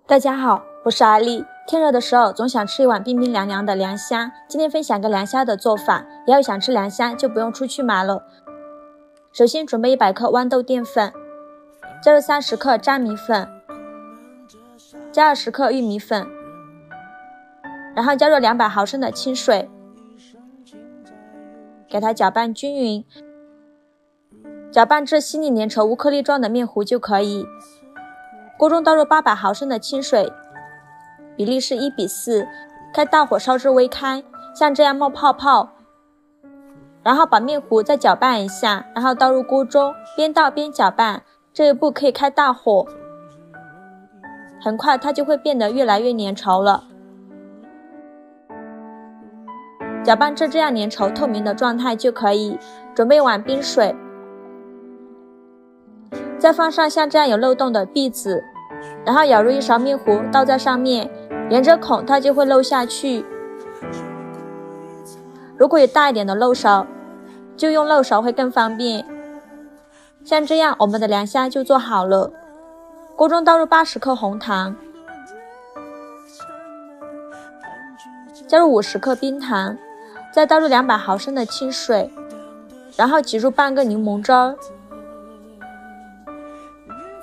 大家好，我是阿丽。天热的时候总想吃一碗冰冰凉凉的凉虾，今天分享个凉虾的做法。要想吃凉虾就不用出去买了。首先准备100克豌豆淀粉，加入30克粘米粉，加20克玉米粉，然后加入200毫升的清水，给它搅拌均匀，搅拌至细腻粘稠无颗粒状的面糊就可以。锅中倒入800毫升的清水，比例是1:4，开大火烧至微开，像这样冒泡泡，然后把面糊再搅拌一下，然后倒入锅中，边倒边搅拌，这一步可以开大火，很快它就会变得越来越粘稠了。搅拌至这样粘稠透明的状态就可以。准备1碗冰水，再放上像这样有漏洞的篦子，然后舀入1勺面糊倒在上面，沿着孔它就会漏下去。如果有大一点的漏勺，就用漏勺会更方便。像这样我们的凉虾就做好了。锅中倒入80克红糖，加入50克冰糖，再倒入200毫升的清水，然后挤入半个柠檬汁儿，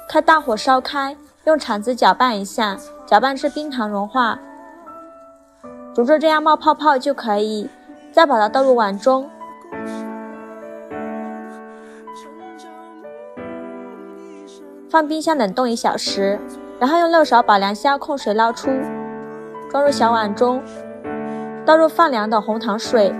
开大火烧开，用铲子搅拌一下，搅拌至冰糖融化，煮至这样冒泡泡就可以。再把它倒入碗中，放冰箱冷冻1小时，然后用漏勺把凉虾控水捞出，装入小碗中，倒入放凉的红糖水，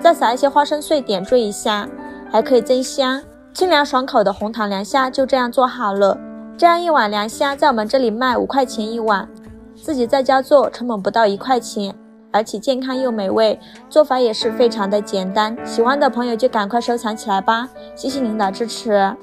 再撒一些花生碎点缀一下，还可以增香。清凉爽口的红糖凉虾就这样做好了。这样一碗凉虾在我们这里卖5块钱一碗，自己在家做成本不到1块钱，而且健康又美味，做法也是非常的简单。喜欢的朋友就赶快收藏起来吧，谢谢您的支持。